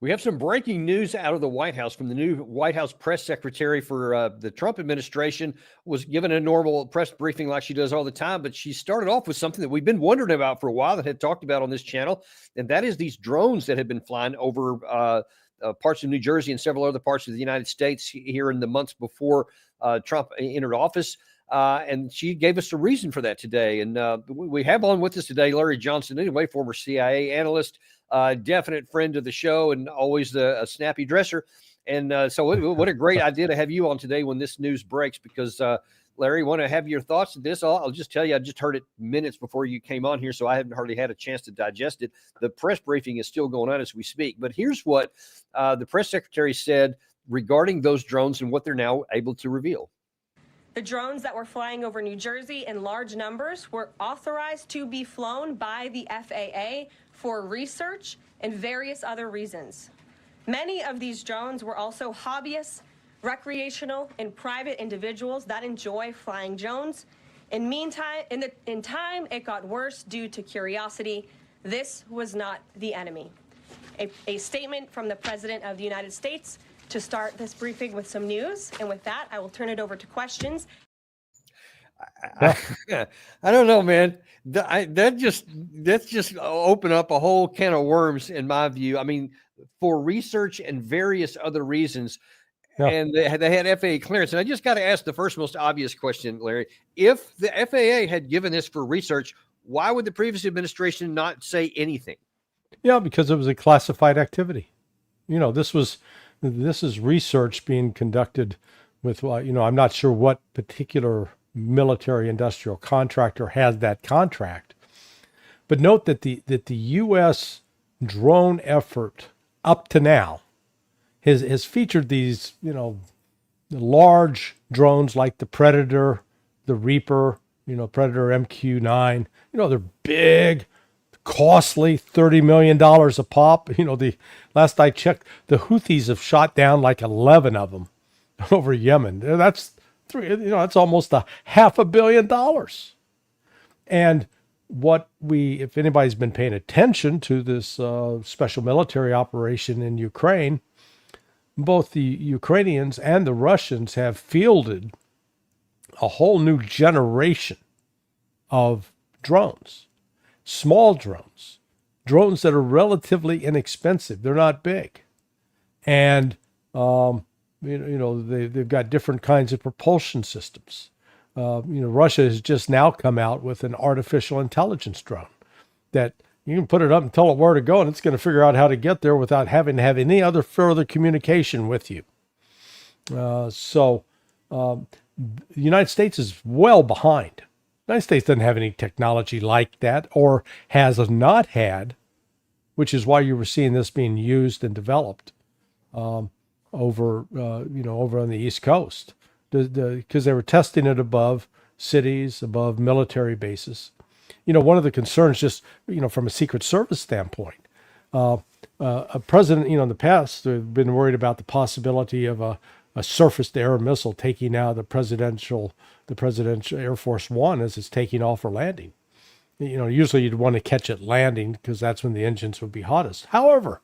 We have some breaking news out of the White House from the new White House press secretary for the Trump administration. Was given a normal press briefing like she does all the time, but she started off with something that we've been wondering about for a while, that had talked about on this channel, and that is these drones that have been flying over parts of New Jersey and several other parts of the United States here in the months before Trump entered office. And she gave us a reason for that today. And we have on with us today Larry Johnson, anyway, former CIA analyst, definite friend of the show, and always a snappy dresser. And so what a great idea to have you on today when this news breaks, because Larry, want to have your thoughts on this? I'll just tell you, I just heard it minutes before you came on here, so I haven't hardly had a chance to digest it. The press briefing is still going on as we speak. But here's what the press secretary said regarding those drones and what they're now able to reveal. The drones that were flying over New Jersey in large numbers were authorized to be flown by the FAA for research and various other reasons. Many of these drones were also hobbyists, recreational, and private individuals that enjoy flying drones. In time, it got worse due to curiosity. This was not the enemy. A statement from the President of the United States to start this briefing with some news. And with that, I will turn it over to questions. I don't know, man. That's just open up a whole can of worms, in my view. I mean, for research and various other reasons. Yeah. And they had FAA clearance. And I just got to ask the first most obvious question, Larry. If the FAA had given this for research, why would the previous administration not say anything? Yeah, because it was a classified activity. This is research being conducted with, I'm not sure what particular military industrial contractor has that contract. But note that the U.S. drone effort up to now has featured these, large drones like the Predator, the Reaper, Predator MQ-9. They're big, costly, $30 million a pop. The last I checked, the Houthis have shot down like 11 of them over Yemen. That's that's almost $500 million. And if anybody's been paying attention to this special military operation in Ukraine, both the Ukrainians and the Russians have fielded a whole new generation of drones. Small drones that are relatively inexpensive. They're not big. And, they've got different kinds of propulsion systems. Russia has just now come out with an artificial intelligence drone that you can put it up and tell it where to go, and it's going to figure out how to get there without having to have any other further communication with you. The United States is well behind. The United States doesn't have any technology like that, or has not had, which is why you were seeing this being used and developed over on the East Coast, because they were testing it above cities, above military bases. One of the concerns, just from a Secret Service standpoint, a president, in the past, they've been worried about the possibility of a surface-to-air missile taking out the presidential Air Force One as it's taking off or landing. Usually you'd want to catch it landing because that's when the engines would be hottest. However,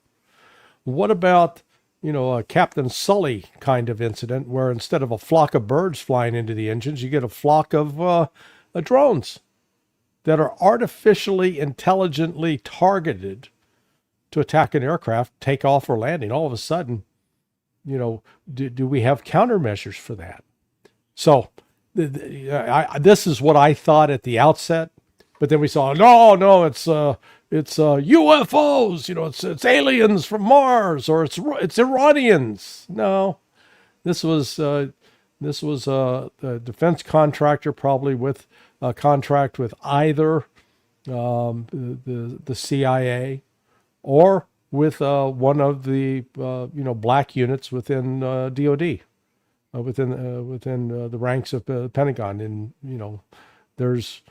what about, a Captain Sully kind of incident where instead of a flock of birds flying into the engines, you get a flock of drones that are artificially, intelligently targeted to attack an aircraft, take off or landing. All of a sudden, do we have countermeasures for that? So this is what I thought at the outset, but then we saw, no, it's UFOs, it's aliens from Mars, or it's Iranians. No, this was a defense contractor, probably with a contract with either the CIA or with one of the black units within DoD, within the ranks of the Pentagon. And there's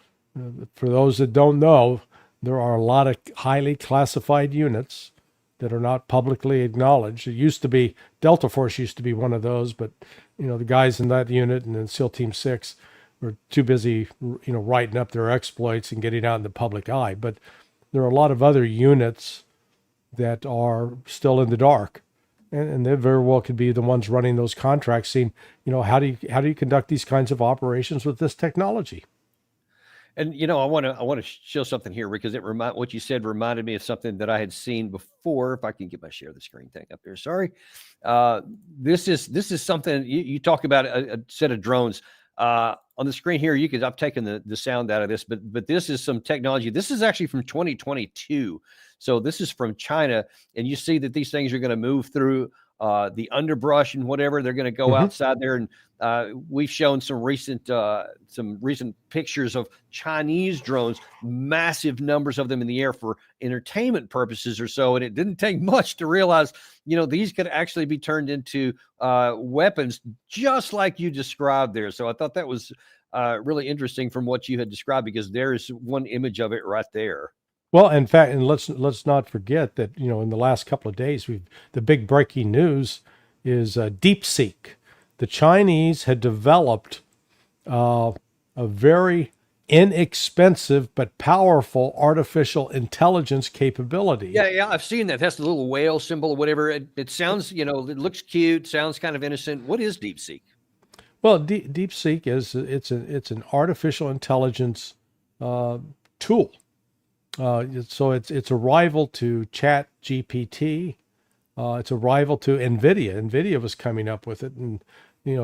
for those that don't know, there are a lot of highly classified units that are not publicly acknowledged. It used to be Delta Force used to be one of those, but the guys in that unit and in SEAL Team 6 were too busy, writing up their exploits and getting out in the public eye. But there are a lot of other units that are still in the dark, and they very well could be the ones running those contracts, seeing, how do you conduct these kinds of operations with this technology? And I want to show something here because what you said reminded me of something that I had seen before. If I can get my share the screen thing up there, sorry. This is something you talk about a set of drones on the screen here. I've taken the sound out of this, but this is some technology. This is actually from 2022, so this is from China, and you see that these things are going to move through the underbrush and whatever. They're going to go outside there, and we've shown some recent pictures of Chinese drones, massive numbers of them in the air for entertainment purposes or so. And it didn't take much to realize, these could actually be turned into weapons, just like you described there. So I thought that was really interesting from what you had described, because there's one image of it right there. Well, in fact, and let's not forget that, in the last couple of days, the big breaking news is DeepSeek. The Chinese had developed a very inexpensive but powerful artificial intelligence capability. Yeah, I've seen that. That's the little whale symbol or whatever. It sounds, it looks cute, sounds kind of innocent. What is DeepSeek? Well, DeepSeek it's an artificial intelligence tool. So it's a rival to Chat GPT. It's a rival to NVIDIA. NVIDIA was coming up with it. And,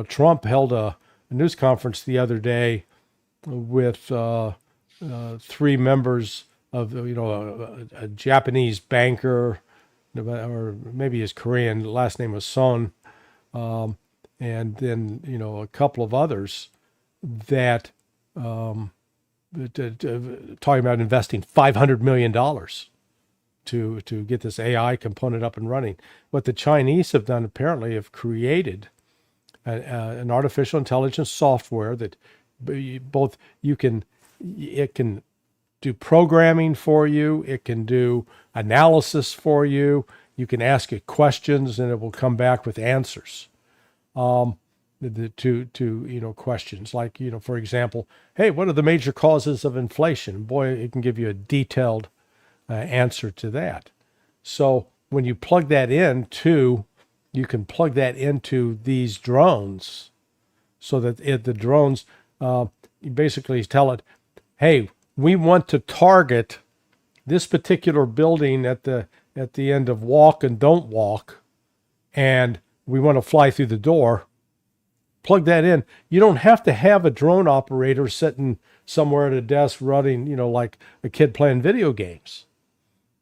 Trump held a news conference the other day with three members of, a Japanese banker, or maybe his Korean last name was Son, and then, a couple of others that talking about investing $500 million to get this AI component up and running. What the Chinese have done, apparently, have created an artificial intelligence software that it can do programming for you, it can do analysis for you, you can ask it questions, and it will come back with answers. To questions like, for example, hey, what are the major causes of inflation? Boy, it can give you a detailed answer to that. So when you plug that into, you can plug that into these drones, so that the drones, you basically tell it, hey, we want to target this particular building at the end of walk and don't walk, and we want to fly through the door. Plug that in. You don't have to have a drone operator sitting somewhere at a desk running, like a kid playing video games.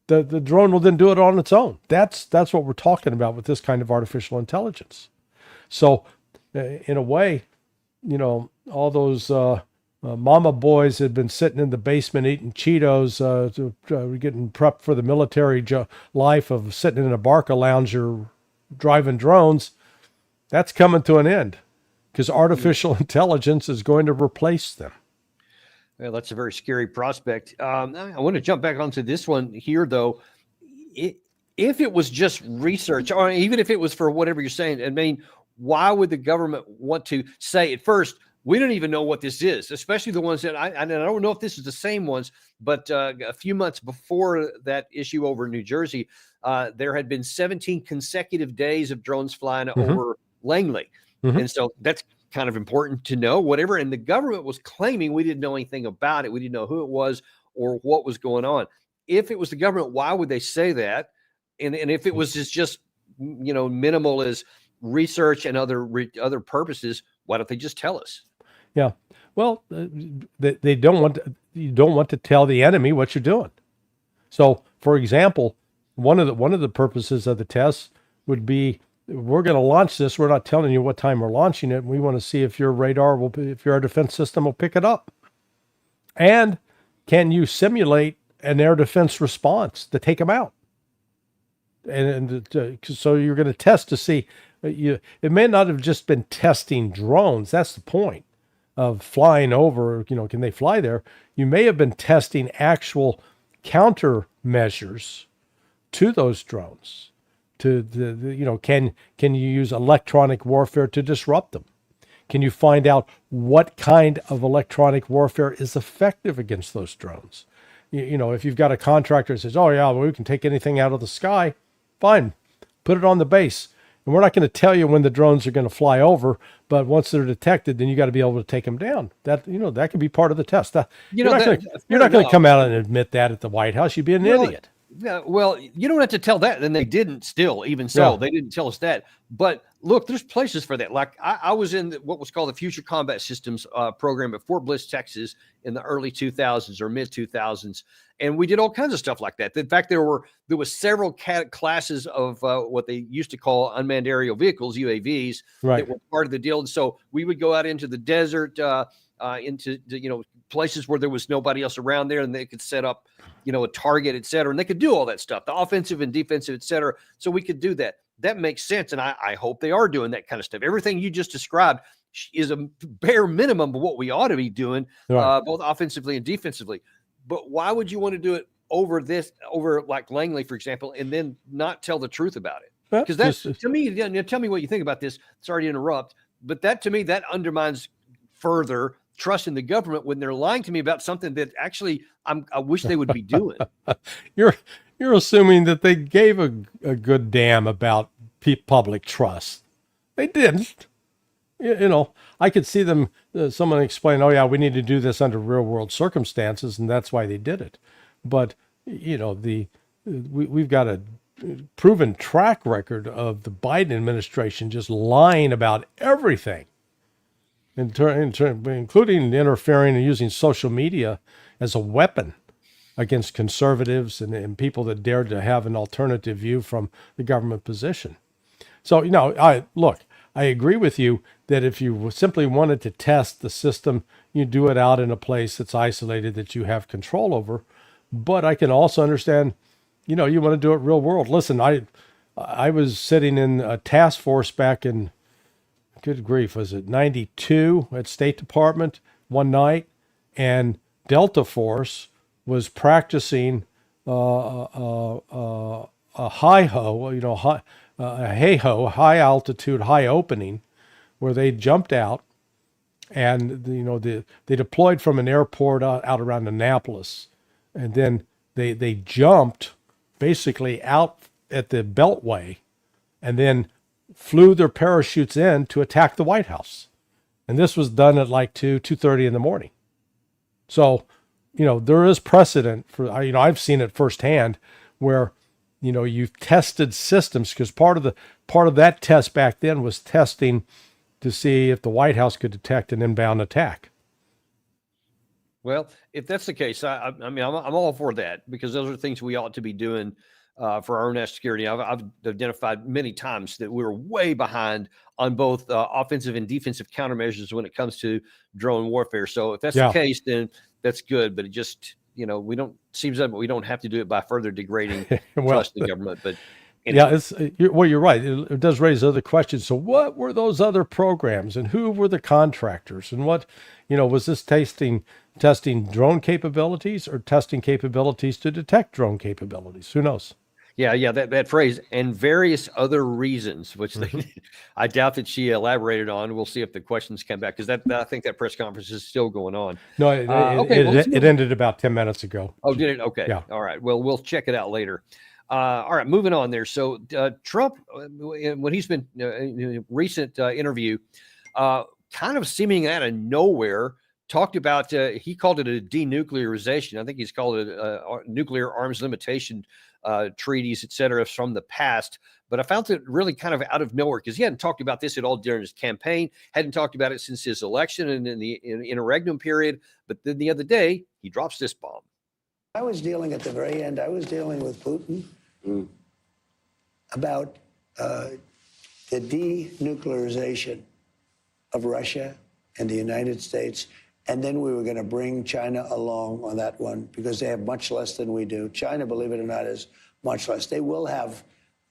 The drone will then do it on its own. That's what we're talking about with this kind of artificial intelligence. So in a way, all those mama boys had been sitting in the basement eating Cheetos, getting prepped for the military life of sitting in a Barca lounger driving drones. That's coming to an end, because artificial intelligence is going to replace them. Well, that's a very scary prospect. I want to jump back onto this one here, though. If it was just research, or even if it was for whatever you're saying, I mean, why would the government want to say at first, we don't even know what this is, especially the ones that I don't know if this is the same ones, but a few months before that issue over New Jersey, there had been 17 consecutive days of drones flying over Langley. And so that's kind of important to know, whatever. And the government was claiming we didn't know anything about it. We didn't know who it was or what was going on. If it was the government, why would they say that? And if it was just minimal as research and other purposes, why don't they just tell us? Yeah. Well, they don't want to, you don't want to tell the enemy what you're doing. So, for example, one of the purposes of the tests would be, we're going to launch this. We're not telling you what time we're launching it. We want to see if your radar if your defense system will pick it up. And can you simulate an air defense response to take them out? So you're going to test to see. It may not have just been testing drones. That's the point of flying over. Can they fly there? You may have been testing actual countermeasures to those drones. Can you use electronic warfare to disrupt them? Can you find out what kind of electronic warfare is effective against those drones? if you've got a contractor that says, oh yeah, well, we can take anything out of the sky, fine, put it on the base. And we're not going to tell you when the drones are going to fly over, but once they're detected, then you got to be able to take them down. That could be part of the test. You're not going to come out and admit that at the White House. You'd be an idiot. Yeah, well, you don't have to tell that, and they didn't. Still, even so, they didn't tell us that. But look, there's places for that. Like I was in what was called the Future Combat Systems program at Fort Bliss, Texas, in the early 2000s or mid 2000s, and we did all kinds of stuff like that. In fact, there was several classes of what they used to call unmanned aerial vehicles, UAVs, that were part of the deal. And so we would go out into the desert, into places where there was nobody else around there, and they could set up a target, et cetera, and they could do all that stuff, the offensive and defensive, et cetera. So we could do that. That makes sense. And I hope they are doing that kind of stuff. Everything you just described is a bare minimum of what we ought to be doing, both offensively and defensively. But why would you want to do it over like Langley, for example, and then not tell the truth about it? Because that's, to me, tell me what you think about this. Sorry to interrupt, but that, to me, that undermines further trust in the government when they're lying to me about something that actually I wish they would be doing. You're assuming that they gave a good damn about public trust. They didn't. I could see them, someone explain, oh yeah, we need to do this under real world circumstances, and that's why they did it. But, we've got a proven track record of the Biden administration just lying about everything. Including interfering and using social media as a weapon against conservatives and people that dared to have an alternative view from the government position. So, I agree with you that if you simply wanted to test the system, you do it out in a place that's isolated that you have control over. But I can also understand, you want to do it real world. Listen, I was sitting in a task force back in, good grief, was it 92 at State Department one night, and Delta Force was practicing a hi-ho, a hey-ho, high altitude, high opening, where they jumped out, and they deployed from an airport out around Annapolis, and then they jumped basically out at the Beltway, and then flew their parachutes in to attack the White House. And this was done at like 2:30 in the morning. So, there is precedent for, I've seen it firsthand where, you've tested systems, because part of that test back then was testing to see if the White House could detect an inbound attack. Well, if that's the case, I'm all for that, because those are things we ought to be doing for our own national security. I've identified many times that we're way behind on both offensive and defensive countermeasures when it comes to drone warfare. So if that's the case, then that's good. But it just, we don't have to do it by further degrading trust in the government. But anyway. You're right. It does raise other questions. So what were those other programs, and who were the contractors, and what, was this testing drone capabilities or testing capabilities to detect drone capabilities? Who knows? Yeah, that phrase, and various other reasons, which I doubt that she elaborated on. We'll see if the questions come back, because I think that press conference is still going on. No, it ended about 10 minutes ago. Oh, did it? Okay. Yeah. All right. Well, we'll check it out later. All right, moving on there. So Trump, when he's been in a recent interview, kind of seeming out of nowhere, talked about, he called it a denuclearization. I think he's called it nuclear arms limitation treaties, et cetera, from the past. But I found it really kind of out of nowhere, because he hadn't talked about this at all during his campaign, hadn't talked about it since his election and in the interregnum period. But then the other day, he drops this bomb. At the very end, I was dealing with Putin about the denuclearization of Russia and the United States. And then we were going to bring China along on that one, because they have much less than we do. China, believe it or not, is much less. They will have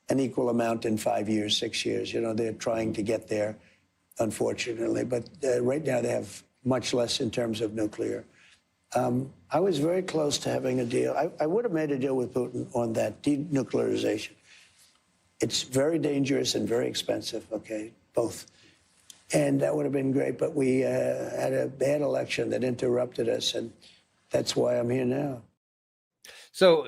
an equal amount in 5 years, 6 years. They're trying to get there, unfortunately. But right now they have much less in terms of nuclear. I was very close to having a deal. I would have made a deal with Putin on that denuclearization. It's very dangerous and very expensive, okay, both. And that would have been great, but we had a bad election that interrupted us, and that's why I'm here now. So,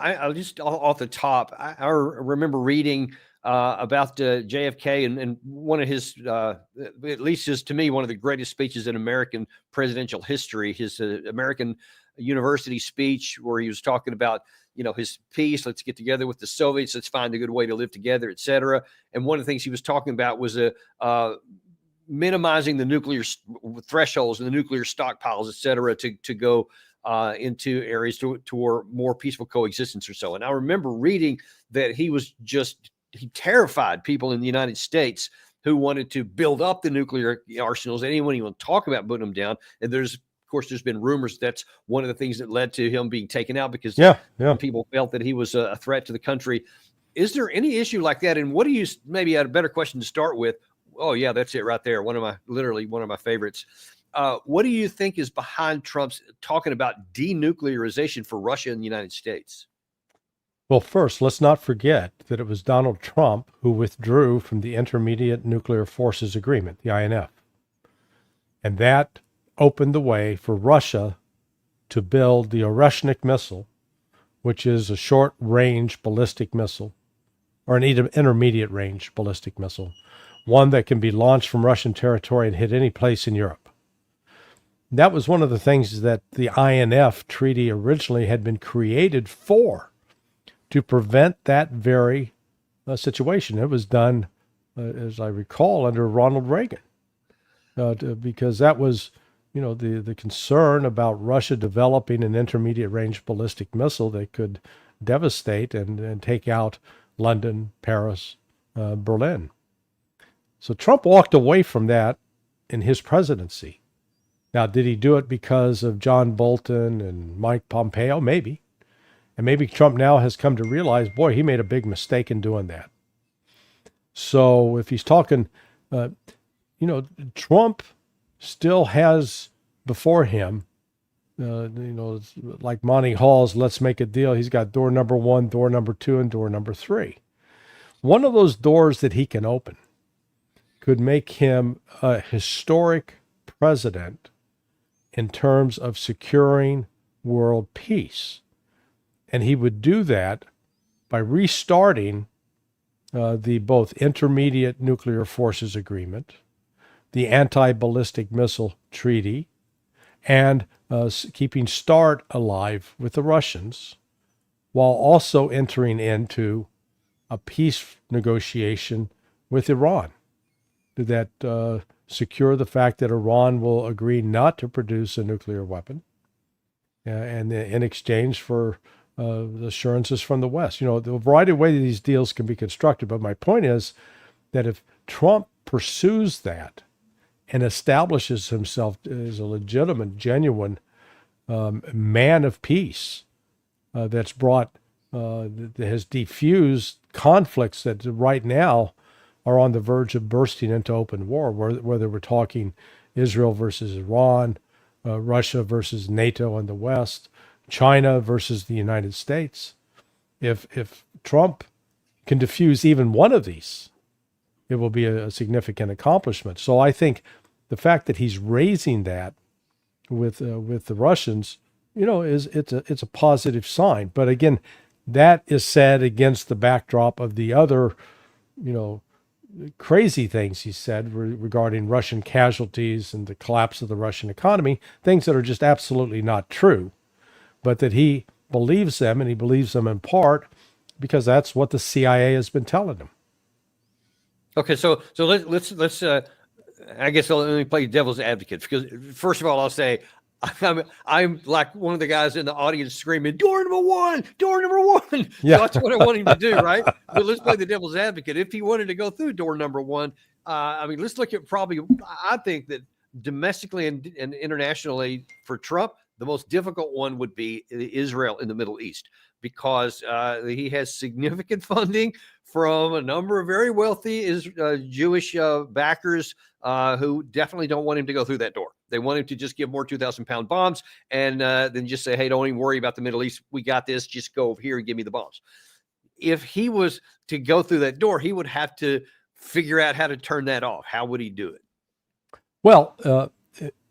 I'll just off the top, I remember reading about JFK and one of his, at least to me, one of the greatest speeches in American presidential history, his American University speech, where he was talking about, his peace. Let's get together with the Soviets. Let's find a good way to live together, et cetera. And one of the things he was talking about was minimizing the nuclear thresholds and the nuclear stockpiles, et cetera, to go into areas toward more peaceful coexistence or so. And I remember reading that he terrified people in the United States who wanted to build up the nuclear arsenals. Anyone even talk about putting them down. And of course, there's been rumors that's one of the things that led to him being taken out, because people felt that he was a threat to the country. Is there any issue like that? And what do you, maybe a better question to start with? Oh yeah, that's it right there. Literally one of my favorites. What do you think is behind Trump's talking about denuclearization for Russia and the United States? Well, first, let's not forget that it was Donald Trump who withdrew from the Intermediate Nuclear Forces Agreement, the INF. And that opened the way for Russia to build the Oreshnik missile, which is a short-range ballistic missile, or an intermediate-range ballistic missile, one that can be launched from Russian territory and hit any place in Europe. That was one of the things that the INF treaty originally had been created for, to prevent that very situation. It was done, as I recall, under Ronald Reagan, because that was, the concern about Russia developing an intermediate-range ballistic missile that could devastate and take out London, Paris, Berlin. So Trump walked away from that in his presidency. Now, did he do it because of John Bolton and Mike Pompeo? Maybe. And maybe Trump now has come to realize, boy, he made a big mistake in doing that. So if he's talking, Trump still has before him, like Monty Hall's Let's Make a Deal. He's got door number 1, door number 2, and door number 3. One of those doors that he can open could make him a historic president in terms of securing world peace. And he would do that by restarting the both Intermediate Nuclear Forces Agreement, the Anti-Ballistic Missile Treaty, and keeping START alive with the Russians, while also entering into a peace negotiation with Iran that secure the fact that Iran will agree not to produce a nuclear weapon, and in exchange for assurances from the West. The variety of ways these deals can be constructed, but my point is that if Trump pursues that and establishes himself as a legitimate, genuine man of peace that's brought, that has diffused conflicts that right now are on the verge of bursting into open war, whether we're talking Israel versus Iran, Russia versus NATO and the West, China versus the United States. If Trump can diffuse even one of these, it will be a significant accomplishment. So I think the fact that he's raising that with the Russians, it's a positive sign. But again, that is said against the backdrop of the other, crazy things he said regarding Russian casualties and the collapse of the Russian economy, things that are just absolutely not true, but that he believes them, and he believes them in part because that's what the CIA has been telling him. Okay, so let's I guess let me play devil's advocate, because first of all, I'll say I'm like one of the guys in the audience screaming, door number 1, door number 1. Yeah. So that's what I want him to do, right? But let's play the devil's advocate. If he wanted to go through door number 1, let's look at I think that domestically and internationally for Trump, the most difficult one would be Israel in the Middle East, because he has significant funding from a number of very wealthy Jewish backers who definitely don't want him to go through that door. They want him to just give more 2,000-pound bombs and then just say, hey, don't even worry about the Middle East. We got this. Just go over here and give me the bombs. If he was to go through that door, he would have to figure out how to turn that off. How would he do it? Well,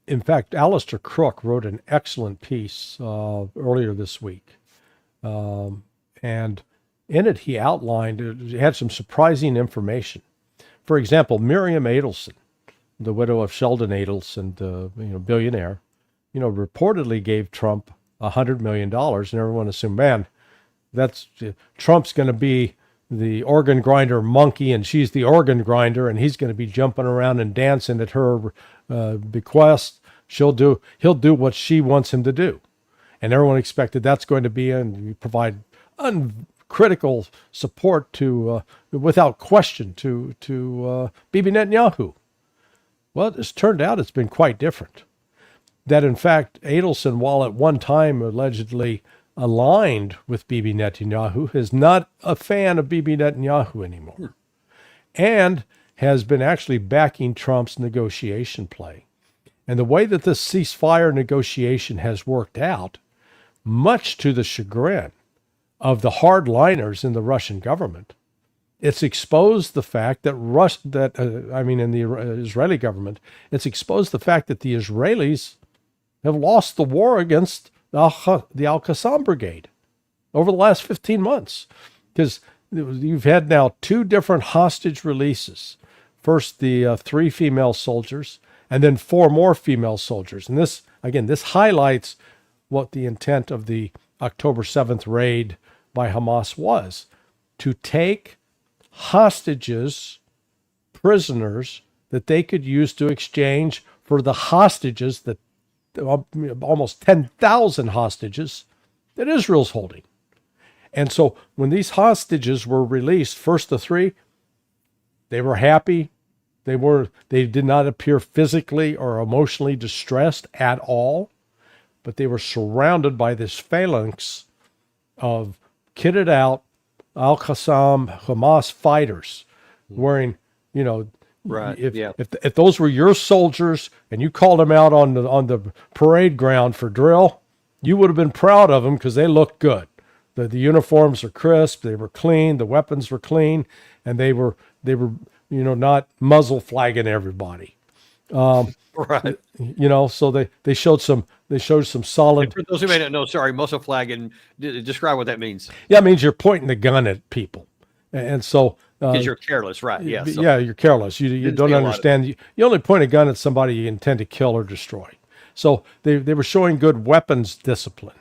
in fact, Alistair Crook wrote an excellent piece earlier this week And in it, he outlined, he had some surprising information. For example, Miriam Adelson, the widow of Sheldon Adelson, the billionaire, reportedly gave Trump $100 million, and everyone assumed, man, that's Trump's going to be the organ grinder monkey, and she's the organ grinder, and he's going to be jumping around and dancing at her bequest. He'll do what she wants him to do, and everyone expected that's going to be, and you provide uncritical support to, without question, to Bibi Netanyahu. Well, it's turned out it's been quite different. That in fact, Adelson, while at one time allegedly aligned with Bibi Netanyahu, is not a fan of Bibi Netanyahu anymore, and has been actually backing Trump's negotiation play. And the way that this ceasefire negotiation has worked out, much to the chagrin of the hardliners in the Russian government, it's exposed the fact that in the Israeli government, it's exposed the fact that the Israelis have lost the war against the Al-Qassam Brigade over the last 15 months. Because you've had now 2 different hostage releases. First, the 3 female soldiers, and then 4 more female soldiers. And this highlights what the intent of the October 7th raid by Hamas was: to take hostages, prisoners, that they could use to exchange for the hostages, that almost 10,000 hostages that Israel's holding. And so when these hostages were released, first the 3, they were happy. They did not appear physically or emotionally distressed at all, but they were surrounded by this phalanx of kitted out Al-Qassam Hamas fighters wearing, Right. If those were your soldiers and you called them out on the parade ground for drill, you would have been proud of them because they looked good. The uniforms are crisp, they were clean, the weapons were clean, and they were not muzzle flagging everybody. Right. So they showed some solid. And for those who may not know, sorry, muzzle flagging. Describe what that means. Yeah, it means you're pointing the gun at people, and so. Because you're careless, right? Yeah. So. Yeah, you're careless. You don't understand. You only point a gun at somebody you intend to kill or destroy. So they were showing good weapons discipline.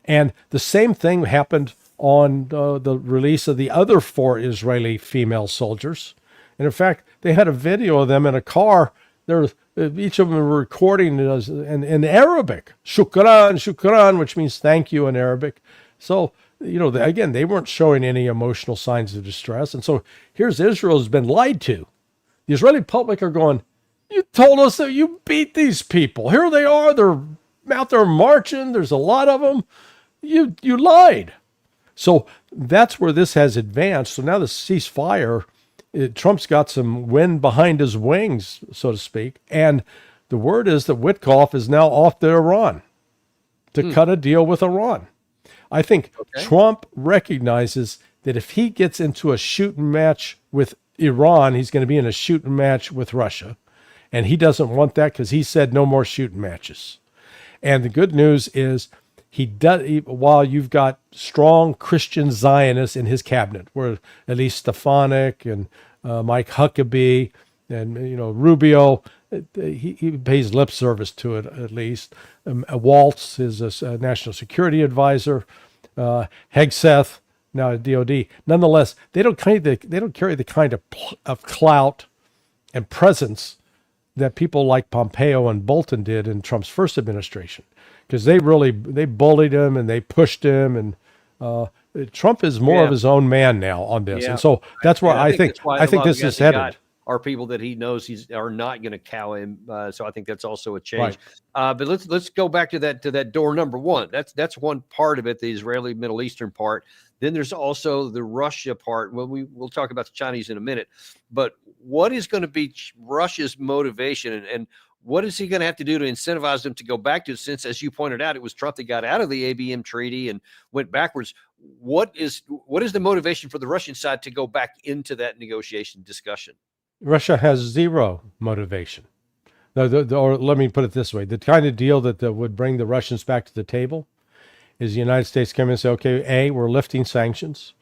And the same thing happened on the release of the other 4 Israeli female soldiers. And in fact, they had a video of them in a car. Each of them were recording in Arabic. Shukran, shukran, which means thank you in Arabic. So, again, they weren't showing any emotional signs of distress. And so here's Israel has been lied to. The Israeli public are going, you told us that you beat these people. Here they are. They're out there marching. There's a lot of them. You lied. So that's where this has advanced. So now the ceasefire, Trump's got some wind behind his wings, so to speak. And the word is that Witkoff is now off to Iran to cut a deal with Iran. I think Trump recognizes that if he gets into a shooting match with Iran, he's going to be in a shooting match with Russia. And he doesn't want that because he said no more shooting matches. And the good news is while you've got strong Christian Zionists in his cabinet, where at least Stefanik and Mike Huckabee and Rubio, he pays lip service to it at least. Waltz is a national security advisor. Hegseth, now at DOD. Nonetheless, they don't carry the kind of clout and presence that people like Pompeo and Bolton did in Trump's first administration, because they bullied him and they pushed him, and Trump is more of his own man now on this, and so that's where I think this is headed. Are people that he knows are not going to cow him, so I think that's also a change. Right. But let's go back to that door number 1. That's one part of it, the Israeli Middle Eastern part. Then there's also the Russia part. Well, we'll talk about the Chinese in a minute. But what is going to be Russia's motivation, and what is he going to have to do to incentivize them to go back to? Since, as you pointed out, it was Trump that got out of the ABM treaty and went backwards. What is the motivation for the Russian side to go back into that negotiation discussion? Russia has zero motivation. Or let me put it this way. The kind of deal that would bring the Russians back to the table is the United States come in and say, okay, A, we're lifting sanctions.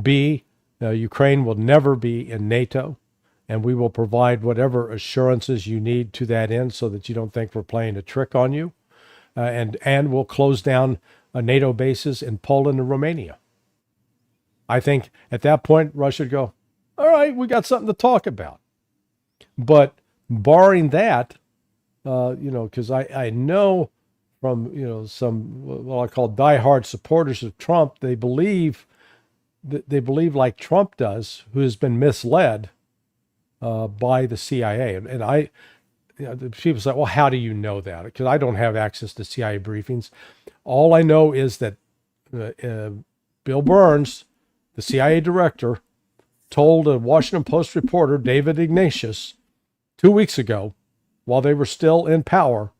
B, Ukraine will never be in NATO, and we will provide whatever assurances you need to that end so that you don't think we're playing a trick on you. And we'll close down NATO bases in Poland and Romania. I think at that point, Russia would go, all right, we got something to talk about. But barring that, because I know from, some, what I call diehard supporters of Trump, they believe like Trump does, who has been misled by the CIA. And people say, well, how do you know that? Because I don't have access to CIA briefings. All I know is that Bill Burns, the CIA director, told a Washington Post reporter, David Ignatius, 2 weeks ago, while they were still in power,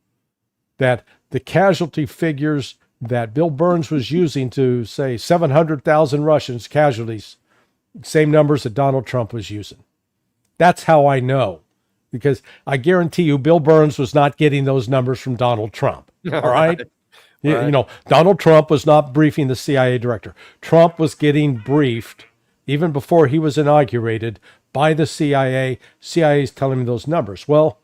that the casualty figures that Bill Burns was using to say 700,000 Russians casualties, same numbers that Donald Trump was using. That's how I know, because I guarantee you Bill Burns was not getting those numbers from Donald Trump. All right? Right. Donald Trump was not briefing the CIA director. Trump was getting briefed even before he was inaugurated by the CIA. CIA is telling me those numbers. Well,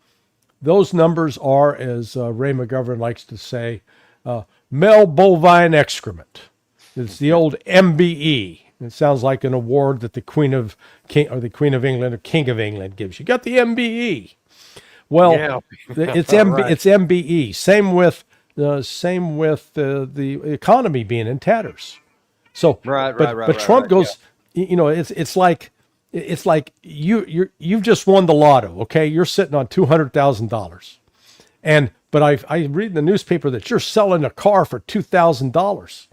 those numbers are, as Ray McGovern likes to say, male bovine excrement. It's the old MBE. It sounds like an award that the Queen of England or King of England gives you. Got the MBE. Well, yeah. It's MBE. Same with the economy being in tatters. So, but Trump goes. Yeah. It's like you've just won the lotto. Okay, you're sitting on $200,000, but I read in the newspaper that you're selling a car for $2,000.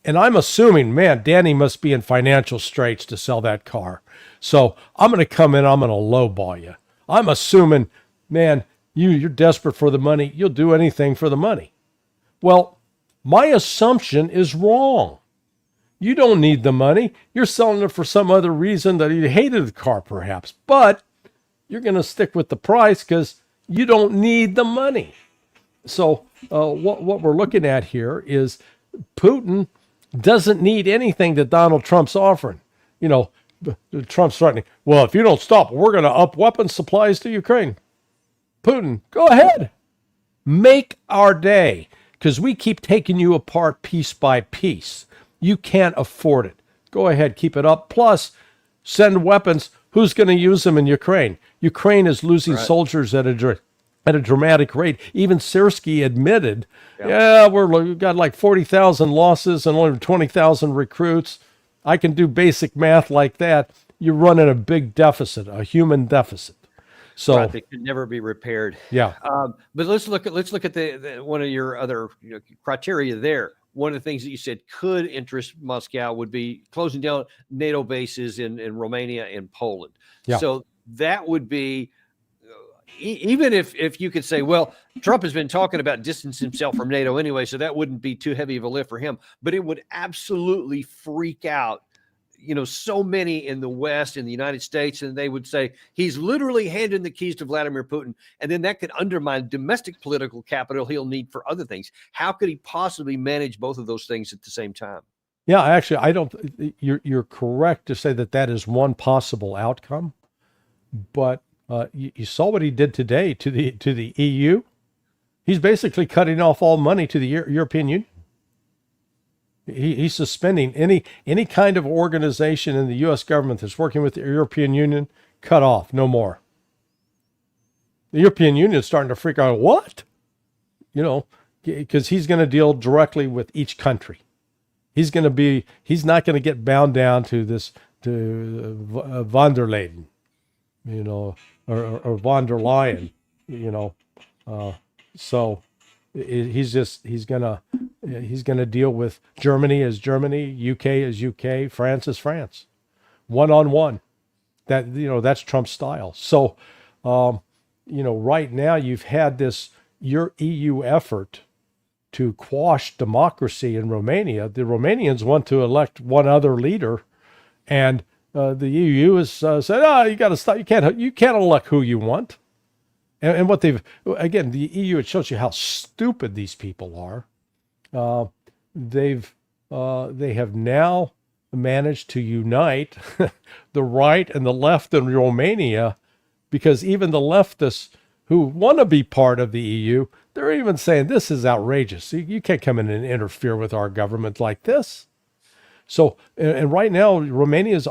And I'm assuming, man, Danny must be in financial straits to sell that car. So I'm going to come in, I'm going to lowball you. I'm assuming, man, you're desperate for the money. You'll do anything for the money. Well, my assumption is wrong. You don't need the money. You're selling it for some other reason that you hated the car, perhaps. But you're going to stick with the price because you don't need the money. So what we're looking at here is Putin doesn't need anything that Donald Trump's offering. Trump's threatening, well, if you don't stop, we're going to up weapons supplies to Ukraine. Putin, go ahead. Make our day, because we keep taking you apart piece by piece. You can't afford it. Go ahead, keep it up. Plus, send weapons. Who's going to use them in Ukraine? Ukraine is losing soldiers at a dramatic rate. Even Sirski admitted, we've got like 40,000 losses and only 20,000 recruits. I can do basic math like that. You're running a big deficit, a human deficit. So they could never be repaired. Yeah. But let's look at the one of your other criteria there. One of the things that you said could interest Moscow would be closing down NATO bases in Romania and Poland. Yeah. So that would be, even if you could say, well, Trump has been talking about distancing himself from NATO anyway, so that wouldn't be too heavy of a lift for him. But it would absolutely freak out, so many in the West, in the United States, and they would say he's literally handing the keys to Vladimir Putin, and then that could undermine domestic political capital he'll need for other things. How could he possibly manage both of those things at the same time? Yeah, actually, I don't. You're correct to say that is one possible outcome, but you saw what he did today to the EU. He's basically cutting off all money to the European Union. He's suspending any kind of organization in the U.S. government that's working with the European Union. Cut off, no more. The European Union is starting to freak out. What? Because he's going to deal directly with each country. He's not going to get bound down to von der Leyen, or von der Leyen, so he's going to deal with Germany as Germany, UK as UK, France as France, one-on-one. That's Trump's style. So, right now you've had your EU effort to quash democracy in Romania. The Romanians want to elect one other leader, and the EU has said, you got to stop. You can't elect who you want. And what the EU, it shows you how stupid these people are. they have now managed to unite the right and the left in Romania, because even the leftists who want to be part of the EU, they're even saying this is outrageous. You can't come in and interfere with our government like this. So, and right now, Romania is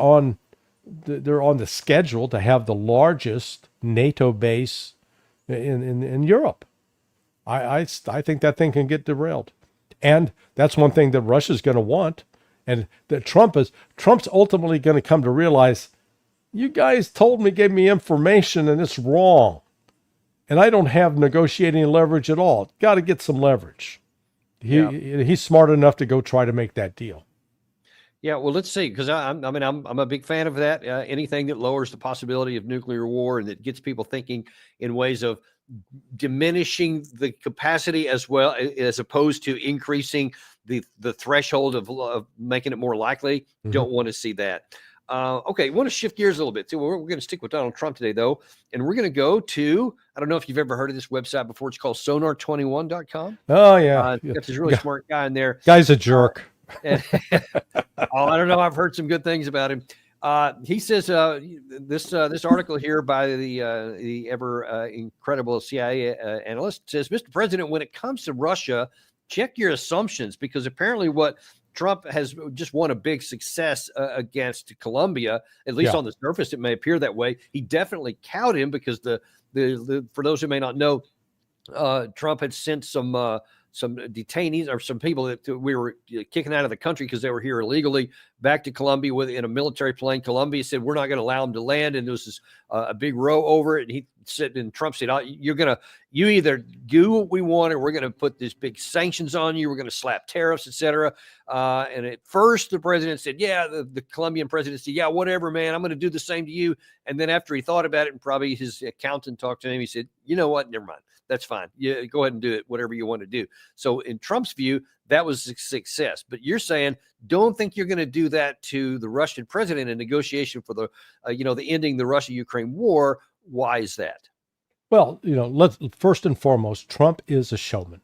they're on the schedule to have the largest NATO base in Europe. I think that thing can get derailed. And that's one thing that Russia's going to want. And that Trump's ultimately going to come to realize, you guys gave me information and it's wrong. And I don't have negotiating leverage at all. Got to get some leverage. He's smart enough to go try to make that deal. Yeah, well, let's see, because I'm a big fan of that. Anything that lowers the possibility of nuclear war and that gets people thinking in ways of diminishing the capacity as well, as opposed to increasing the threshold of making it more likely. Mm-hmm. Don't want to see that. Okay, want to shift gears a little bit too. We're going to stick with Donald Trump today, though, and we're going to go to, I don't know if you've ever heard of this website before. It's called sonar21.com. Oh, yeah. Got this really smart guy in there. Guy's a jerk. I don't know. I've heard some good things about him. He says this article here by the ever incredible CIA analyst says, Mr. President, when it comes to Russia, check your assumptions, because apparently what Trump has just won a big success against Colombia, at least on the surface, it may appear that way. He definitely cowed him because the for those who may not know, Trump had sent some detainees or some people that we were kicking out of the country because they were here illegally back to Colombia in a military plane. Colombia said, we're not going to allow them to land. And there was this, a big row over it. And he said, and Trump said, you either do what we want, or we're going to put these big sanctions on you. We're going to slap tariffs, et cetera. And at first the president said, the Colombian president said, whatever, man, I'm going to do the same to you. And then after he thought about it, and probably his accountant talked to him, he said, you know what? Never mind. That's fine. Yeah, go ahead and do it, whatever you want to do. So in Trump's view, that was a success. But you're saying, don't think you're going to do that to the Russian president in negotiation for the ending the Russia-Ukraine war. Why is that? Well, let's first and foremost, Trump is a showman.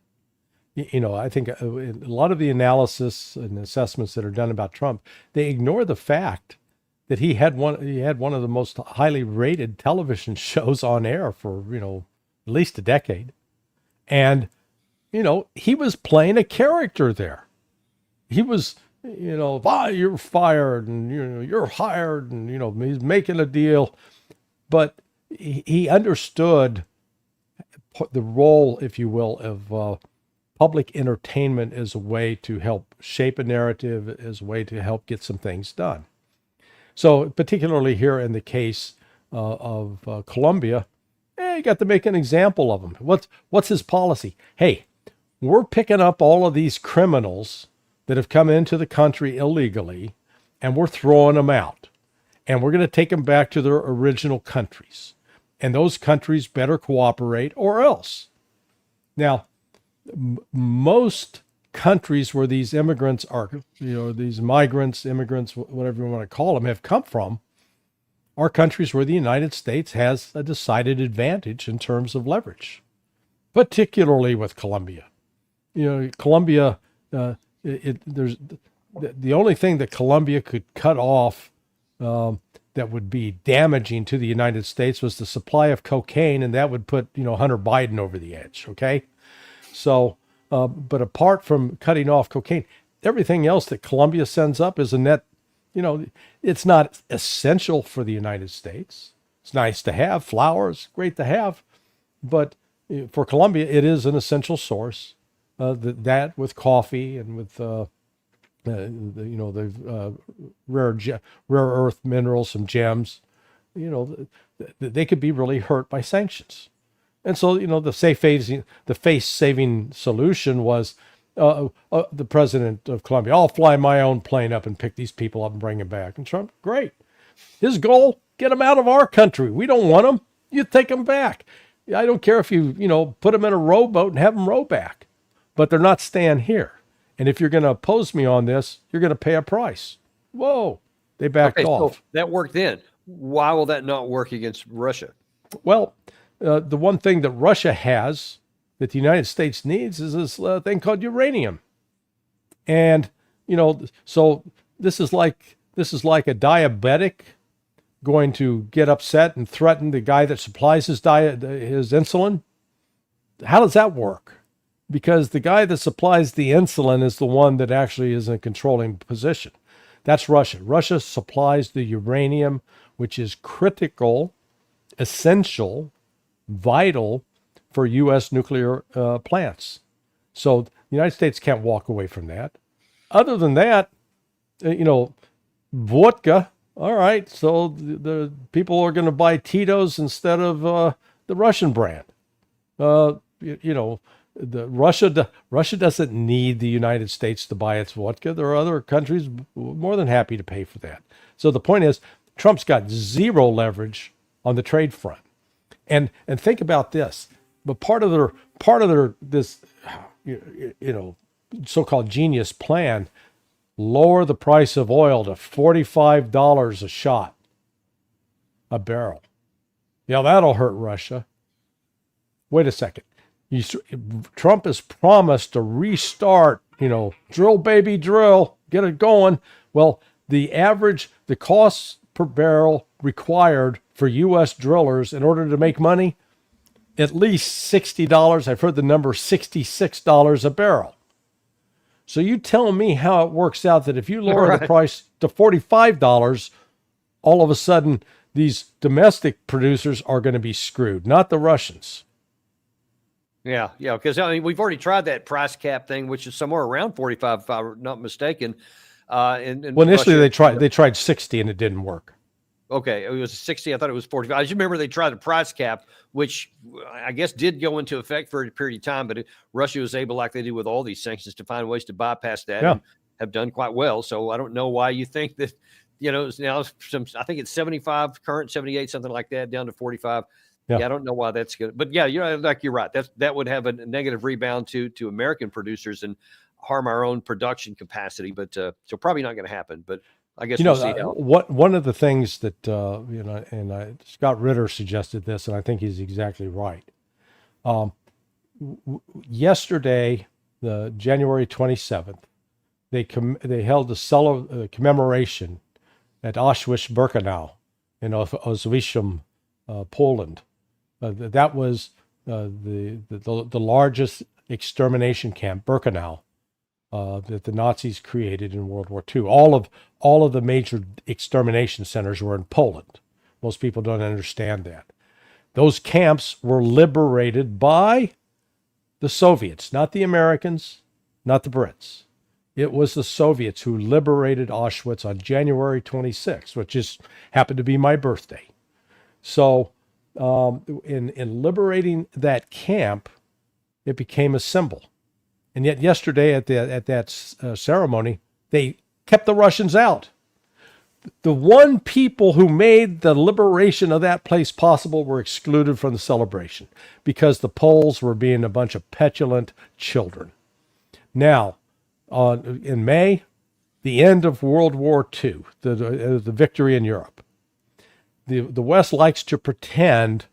I think a lot of the analysis and assessments that are done about Trump, they ignore the fact that he had one of the most highly rated television shows on air for, at least a decade. And, he was playing a character there. He was, you're fired and, you're hired and, he's making a deal. But he understood the role, if you will, of public entertainment as a way to help shape a narrative, as a way to help get some things done. So particularly here in the case of Colombia, you got to make an example of him. What's his policy? Hey, we're picking up all of these criminals that have come into the country illegally, and we're throwing them out. And we're going to take them back to their original countries. And those countries better cooperate or else. Now, most countries where these immigrants are, these migrants, immigrants, whatever you want to call them, have come from, are countries where the United States has a decided advantage in terms of leverage, particularly with Colombia. Colombia, there's the only thing that Colombia could cut off that would be damaging to the United States was the supply of cocaine, and that would put, Hunter Biden over the edge, okay? So, but apart from cutting off cocaine, everything else that Colombia sends up is a net, it's not essential for the United States. It's nice to have. Flowers, great to have. But for Colombia, it is an essential source. That with coffee and with the rare earth minerals, some gems, they could be really hurt by sanctions. And so, the face-saving solution was the president of Colombia, I'll fly my own plane up and pick these people up and bring them back. And Trump, great. His goal, get them out of our country. We don't want them. You take them back. I don't care if you, put them in a rowboat and have them row back. But they're not staying here. And if you're going to oppose me on this, you're going to pay a price. Whoa. They backed off. So that worked then. Why will that not work against Russia? Well, the one thing that Russia has that the United States needs is this thing called uranium. And, so this is like a diabetic going to get upset and threaten the guy that supplies his insulin. How does that work? Because the guy that supplies the insulin is the one that actually is in a controlling position. That's Russia. Russia supplies the uranium, which is critical, essential, vital for U.S. nuclear plants. So the United States can't walk away from that. Other than that, vodka. All right, so the people are going to buy Tito's instead of the Russian brand. Russia doesn't need the United States to buy its vodka. There are other countries more than happy to pay for that. So the point is, Trump's got zero leverage on the trade front. And think about this. But part of their this so-called genius plan, lower the price of oil to $45 a shot, a barrel. Yeah, that'll hurt Russia. Wait a second. Trump has promised to restart, drill, baby, drill, get it going. Well, the cost per barrel required for U.S. drillers in order to make money, at least $60. I've heard the number $66 a barrel. So you tell me how it works out that if you lower the price to $45, all of a sudden these domestic producers are going to be screwed, not the Russians. Yeah, because we've already tried that price cap thing, which is somewhere around 45, if I'm not mistaken. Well, initially they tried 60 and it didn't work. Okay, it was 60. I thought it was 45. I just remember they tried the price cap, which I guess did go into effect for a period of time, but Russia was able, like they do with all these sanctions, to find ways to bypass that and have done quite well. So I don't know why you think that, now I think it's 75, current 78, something like that, down to 45. Yeah, I don't know why that's good. But yeah, you're right. That would have a negative rebound to American producers and harm our own production capacity. But so probably not going to happen. But I guess we'll see how. One of the things that Scott Ritter suggested this, and I think he's exactly right. Yesterday, the January 27th, they held a commemoration at Auschwitz-Birkenau in Oswiecim, Poland. That was the largest extermination camp, Birkenau, that the Nazis created in World War II. All of the major extermination centers were in Poland. Most people don't understand that. Those camps were liberated by the Soviets, not the Americans, not the Brits. It was the Soviets who liberated Auschwitz on January 26th, which just happened to be my birthday. So in liberating that camp, it became a symbol. And yet yesterday at that ceremony, they kept the Russians out. The one people who made the liberation of that place possible were excluded from the celebration because the Poles were being a bunch of petulant children. Now, in May, the end of World War II, the victory in Europe. The West likes to pretend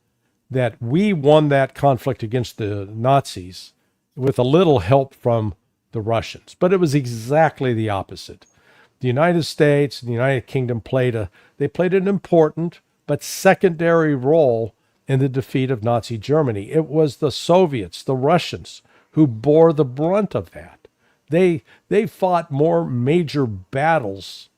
that we won that conflict against the Nazis with a little help from the Russians. But it was exactly the opposite. The United States and the United Kingdom played an important but secondary role in the defeat of Nazi Germany. It was the Soviets, the Russians, who bore the brunt of that. They fought more major battles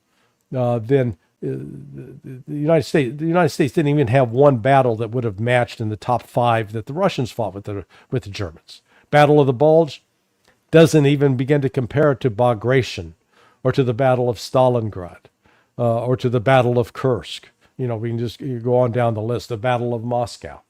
than the United States. The United States didn't even have one battle that would have matched in the top 5 that the Russians fought with the Germans. Battle of the Bulge doesn't even begin to compare it to Bagration or to the Battle of Stalingrad or to the Battle of Kursk. We can just go on down the list. The Battle of Moscow.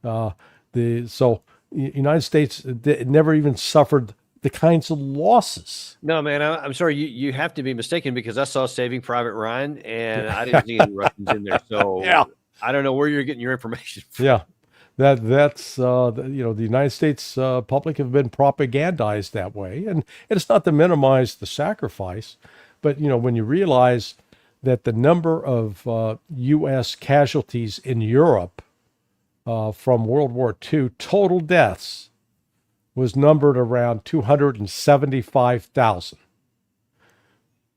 So the United States never even suffered the kinds of losses. No, man, I'm sorry. You have to be mistaken because I saw Saving Private Ryan and I didn't see any Russians in there. So yeah. I don't know where you're getting your information from. Yeah, that's the United States public have been propagandized that way, and it's not to minimize the sacrifice, but when you realize that the number of U.S. casualties in Europe from World War II, total deaths, was numbered around 275,000.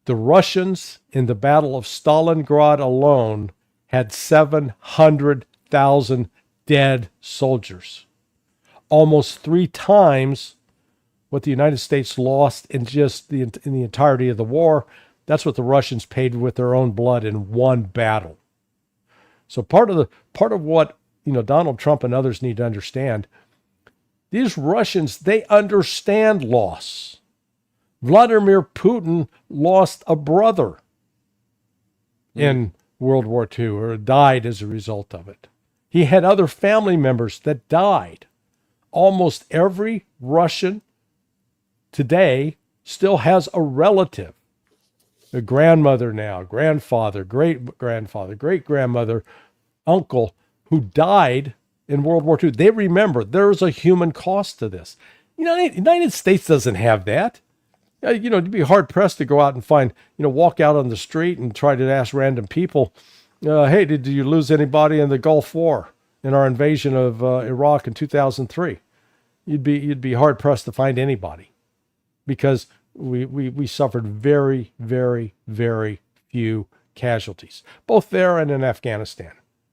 The Russians in the Battle of Stalingrad alone had 700,000 dead soldiers, almost 3 times what the United States lost in the entirety of the war. That's what the Russians paid with their own blood in one battle. So part of what Donald Trump and others need to understand, these Russians, they understand loss. Vladimir Putin lost a brother in World War II, or died as a result of it. He had other family members that died. Almost every Russian today still has a relative, a grandmother now, grandfather, great-grandfather, great-grandmother, uncle, who died in World War II. They remember there's a human cost to this. United States doesn't have that. You'd be hard pressed to go out and find, walk out on the street and try to ask random people, hey, did you lose anybody in the Gulf War in our invasion of Iraq in 2003? You'd be hard pressed to find anybody, because we suffered very, very, very few casualties, both there and in Afghanistan.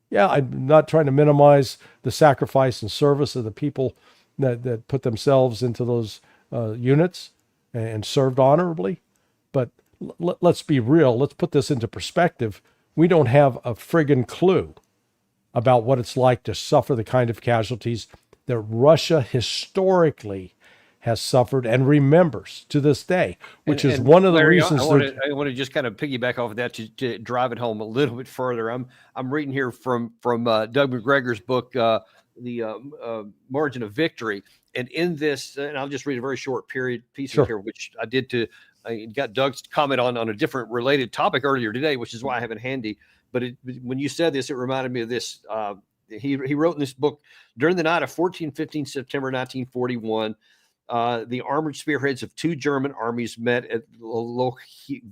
Yeah, I'm not trying to minimize the sacrifice and service of the people that put themselves into those units and served honorably. But let's be real. Let's put this into perspective. We don't have a friggin' clue about what it's like to suffer the kind of casualties that Russia historically has suffered and remembers to this day, which is one of the Larry, reasons. I want to just kind of piggyback off of that to drive it home a little bit further. I'm reading here from Doug McGregor's book, The Margin of Victory. And in this, and I'll just read a very short piece here, which I did I got Doug's comment on a different related topic earlier today, which is why I have it handy. But when you said this, it reminded me of this. He wrote in this book, during the night of 14-15 September 1941, the armored spearheads of 2 German armies met at Loch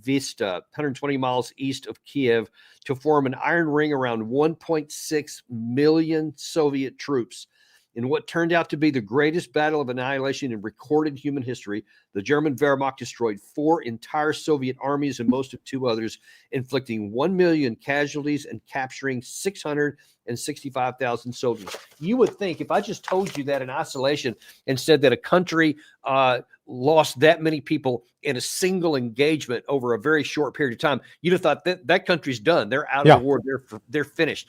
Vista, 120 miles east of Kiev, to form an iron ring around 1.6 million Soviet troops. In what turned out to be the greatest battle of annihilation in recorded human history, the German Wehrmacht destroyed 4 entire Soviet armies and most of 2 others, inflicting 1 million casualties and capturing 665,000 soldiers. You would think, if I just told you that in isolation and said that a country lost that many people in a single engagement over a very short period of time, you'd have thought that country's done. They're out of the war. They're finished.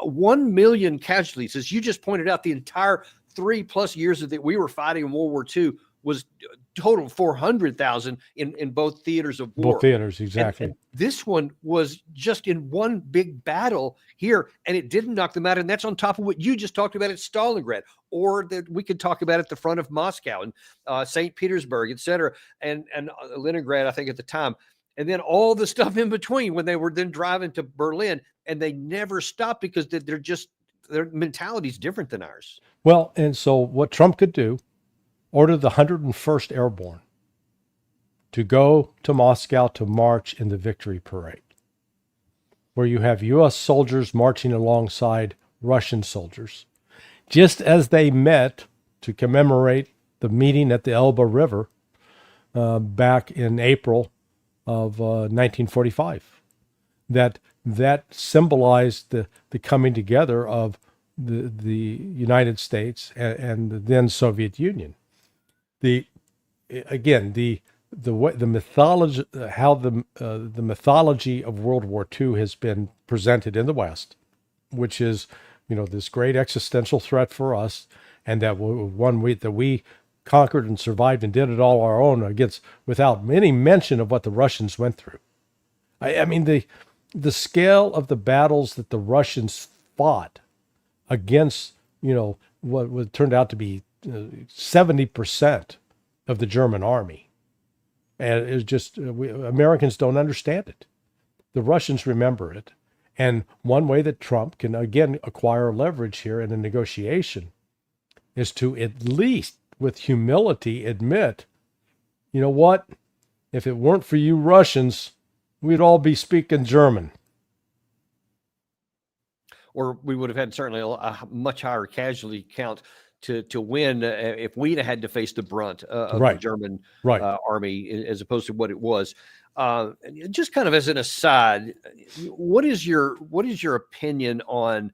1 million casualties, as you just pointed out, the entire 3+ years that we were fighting in World War II was total 400,000 in both theaters of war. Both theaters, exactly. And this one was just in one big battle here, and it didn't knock them out. And that's on top of what you just talked about at Stalingrad, or that we could talk about at the front of Moscow and St. Petersburg, et cetera, and Leningrad, I think, at the time. And then all the stuff in between when they were then driving to Berlin, and they never stopped because their mentality is different than ours. Well, and so what Trump could do, order the 101st Airborne to go to Moscow to march in the victory parade, where you have U.S. soldiers marching alongside Russian soldiers, just as they met to commemorate the meeting at the Elbe River back in April of 1945. That symbolized the coming together of the United States and the then Soviet Union. The mythology, how the mythology of World War II has been presented in the West, which is this great existential threat for us, and that we conquered and survived and did it all our own against, without any mention of what the Russians went through. I mean, the scale of the battles that the Russians fought against, what turned out to be 70% of the German army. And it's just, Americans don't understand it. The Russians remember it. And one way that Trump can, again, acquire leverage here in a negotiation is to at least, with humility, admit, you know what? If it weren't for you Russians, we'd all be speaking German. Or we would have had certainly a much higher casualty count to win if we'd had to face the brunt of Right. the German Right. army as opposed to what it was. Just kind of as an aside, what is your opinion on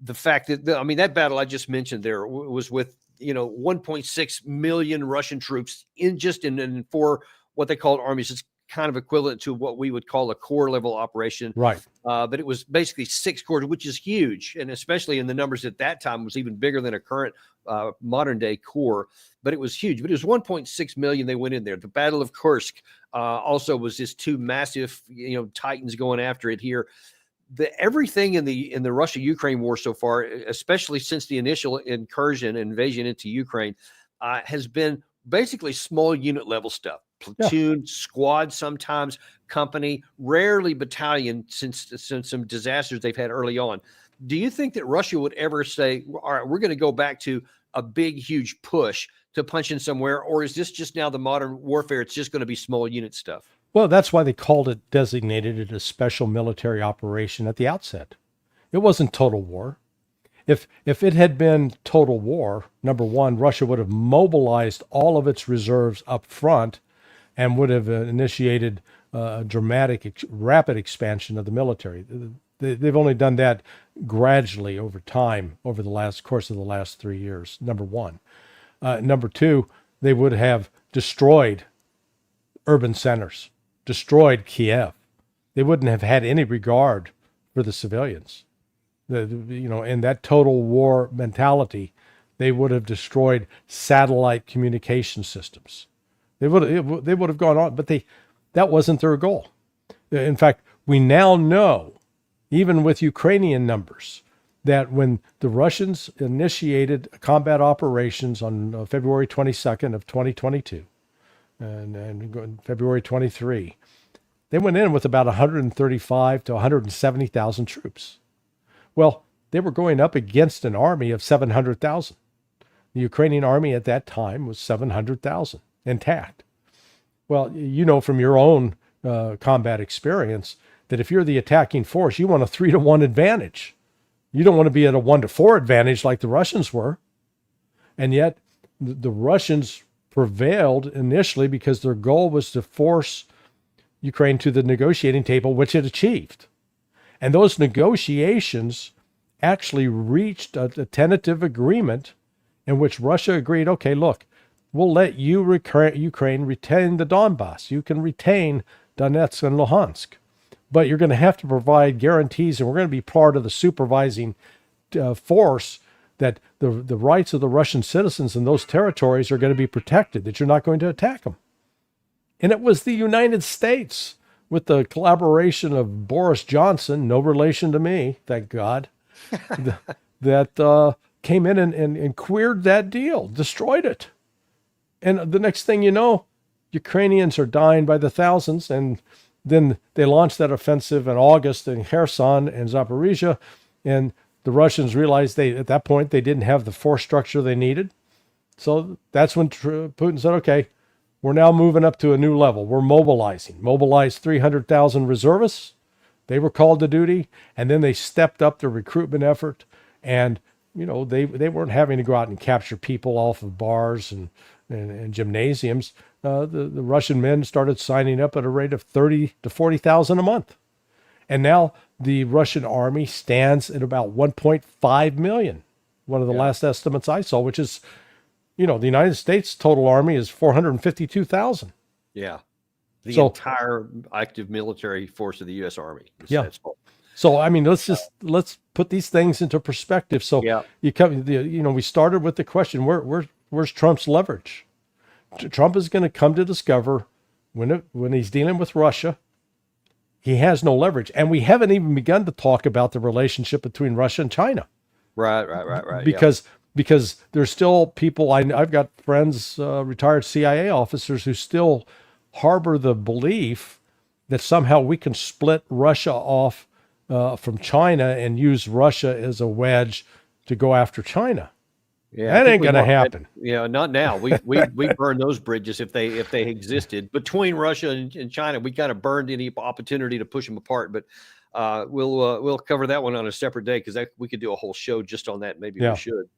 the fact that I mean that battle I just mentioned there was with 1.6 million Russian troops in four what they called armies. It's kind of equivalent to what we would call a corps level operation. Right. But it was basically 6 corps, which is huge. And especially in the numbers at that time was even bigger than a current modern day corps, but it was huge. But it was 1.6 million. They went in there. The Battle of Kursk also was just 2 massive, titans going after it here. Everything in the Russia-Ukraine war so far, especially since the initial invasion into Ukraine, has been basically small unit level stuff. Platoon, squad, sometimes company, rarely battalion since some disasters they've had early on. Do you think that Russia would ever say, all right, we're going to go back to a big, huge push to punch in somewhere? Or is this just now the modern warfare? It's just going to be small unit stuff. Well, that's why they designated it a special military operation at the outset. It wasn't total war. If it had been total war, number one, Russia would have mobilized all of its reserves up front and would have initiated a dramatic, rapid expansion of the military. They've only done that gradually over time, over the course of the last 3 years, number one. Number two, they would have destroyed urban centers, destroyed Kiev. They wouldn't have had any regard for the civilians. In that total war mentality, they would have destroyed satellite communication systems. They would have gone on, but that wasn't their goal. In fact, we now know, even with Ukrainian numbers, that when the Russians initiated combat operations on February 22nd of 2022 and February 23, they went in with about 135 to 170,000 troops. Well, they were going up against an army of 700,000. The Ukrainian army at that time was 700,000 intact. Well, from your own combat experience that if you're the attacking force, you want a 3-to-1 advantage. You don't want to be at a 1-to-4 advantage like the Russians were. And yet the Russians prevailed initially because their goal was to force Ukraine to the negotiating table, which it achieved. And those negotiations actually reached a tentative agreement in which Russia agreed, okay, look, we'll let Ukraine retain the Donbass. You can retain Donetsk and Luhansk, but you're going to have to provide guarantees, and we're going to be part of the supervising force that the rights of the Russian citizens in those territories are going to be protected, that you're not going to attack them. And it was the United States, with the collaboration of Boris Johnson, no relation to me, thank God, that came in and queered that deal, destroyed it. And the next thing you know, Ukrainians are dying by the thousands. And then they launched that offensive in August in Kherson and Zaporizhia. And the Russians realized at that point, they didn't have the force structure they needed. So that's when Putin said, okay, we're now moving up to a new level. We're mobilized 300,000 reservists. They were called to duty, and then they stepped up their recruitment effort. And, they weren't having to go out and capture people off of bars and gymnasiums. The Russian men started signing up at a rate of 30 to 40,000 a month. And now the Russian army stands at about 1.5 million. One of the last estimates I saw, which is, the United States total army is 452,000. Yeah. The entire active military force of the U.S. Army. So, I mean, let's put these things into perspective. So we started with the question, where's Trump's leverage? Trump is going to come to discover when he's dealing with Russia, he has no leverage. And we haven't even begun to talk about the relationship between Russia and China. Right. Because there's still people, I've got friends, retired CIA officers who still harbor the belief that somehow we can split Russia off from China and use Russia as a wedge to go after China. Yeah, that ain't going to happen. Not now. We burned those bridges if they existed between Russia and China. We kind of burned any opportunity to push them apart. But We'll cover that one on a separate day because we could do a whole show just on that. Maybe Yeah. we should.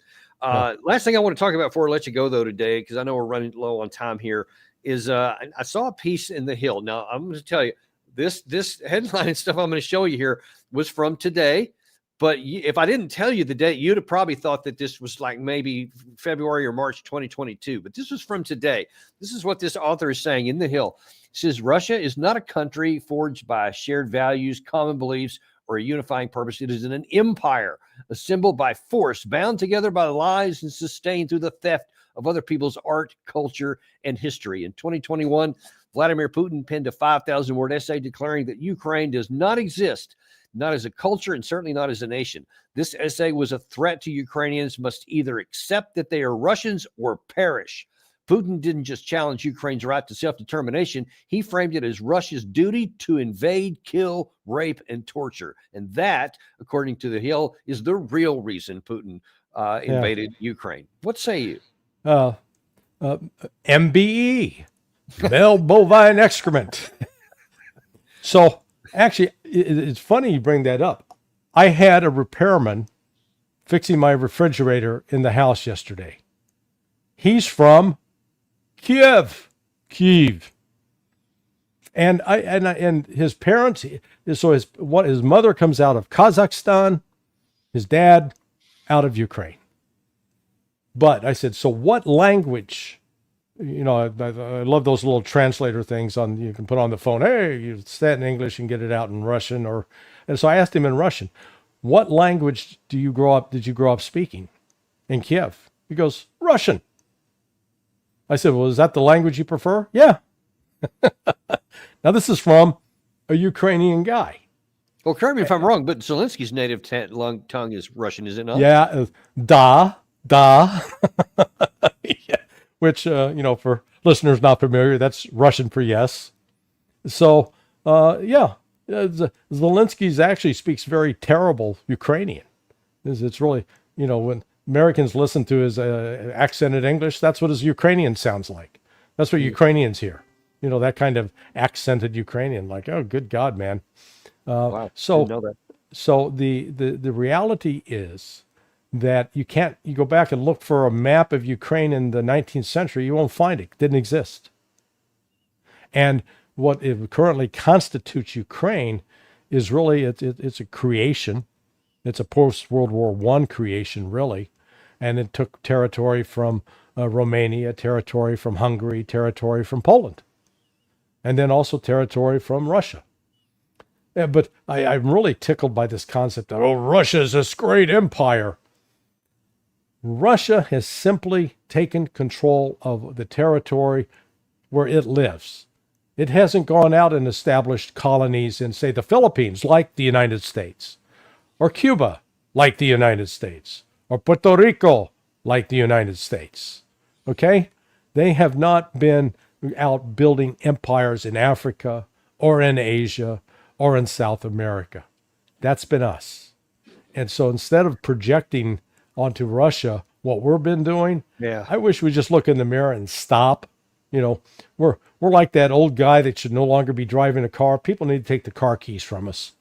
Last thing I want to talk about before I let you go though today, because I know we're running low on time here, is I saw a piece in the Hill. Now I'm going to tell you this headline and stuff I'm going to show you here was from today. But if I didn't tell you the date, you'd have probably thought that this was like maybe February or March 2022. But this was from today. This is what this author is saying in the Hill. It says, Russia is not a country forged by shared values, common beliefs, or a unifying purpose. It is an empire assembled by force, bound together by lies, and sustained through the theft of other people's art, culture, and history. In 2021, Vladimir Putin penned a 5,000-word essay declaring that Ukraine does not exist, not as a culture and certainly not as a nation. This essay was a threat to Ukrainians must either accept that they are Russians or perish. Putin didn't just challenge Ukraine's right to self-determination. He framed it as Russia's duty to invade, kill, rape, and torture. And that, according to the Hill, is the real reason Putin invaded Ukraine. What say you? MBE, male bovine excrement. So actually, it's funny you bring that up. I had a repairman fixing my refrigerator in the house yesterday. He's from Kiev. And his parents, so his mother comes out of Kazakhstan, his dad out of Ukraine. But I said, so what language? You know, I love those little translator things you can put on the phone. Hey, you say it in English and get it out in Russian. And so I asked him in Russian, what language did you grow up speaking in Kiev? He goes, Russian. I said, well, is that the language you prefer? Yeah. Now this is from a Ukrainian guy. Well, correct me if I'm wrong, but Zelensky's native tongue is Russian, is it not? Yeah. Da. Yeah. Which, for listeners not familiar, that's Russian for yes. So, Zelensky's actually speaks very terrible Ukrainian. It's really, when Americans listen to his accented English, that's what his Ukrainian sounds like. That's what Ukrainians hear. That kind of accented Ukrainian, like, oh, good God, man. Wow. So, Didn't know that. So the reality is that you go back and look for a map of Ukraine in the 19th century, you won't find it. It didn't exist. And what it currently constitutes Ukraine is really, it's a creation. It's a post-World War I creation, really. And it took territory from Romania, territory from Hungary, territory from Poland, and then also territory from Russia. Yeah, but I'm really tickled by this concept that, Russia's this great empire. Russia has simply taken control of the territory where it lives. It hasn't gone out and established colonies in, say, the Philippines, like the United States, or Cuba, like the United States, or Puerto Rico, like the United States. Okay? They have not been out building empires in Africa or in Asia or in South America. That's been us. And so instead of projecting onto Russia what we've been doing, I wish we just look in the mirror and stop. We're like that old guy that should no longer be driving a car. People need to take the car keys from us.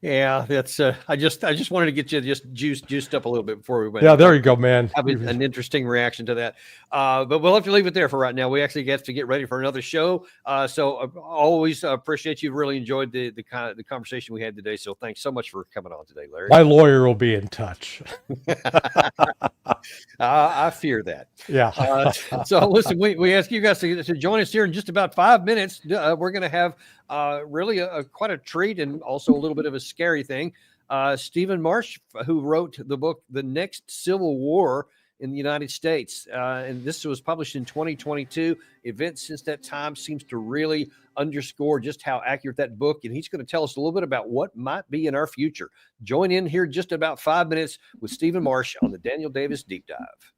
Yeah, that's. I just wanted to get you just juiced up a little bit before we went. Yeah, there you go, man. Have an interesting reaction to that. But we'll have to leave it there for right now. We actually get to get ready for another show. So always appreciate you. Really enjoyed the conversation we had today. So thanks so much for coming on today, Larry. My lawyer will be in touch. I fear that. Yeah. So listen, we ask you guys to join us here in just about 5 minutes. We're going to have really quite a treat and also a little bit of a scary thing. Stephen Marsh, who wrote the book, The Next Civil War in the United States. And this was published in 2022. Events since that time seems to really underscore just how accurate that book. And he's going to tell us a little bit about what might be in our future. Join in here just about 5 minutes with Stephen Marsh on the Daniel Davis Deep Dive.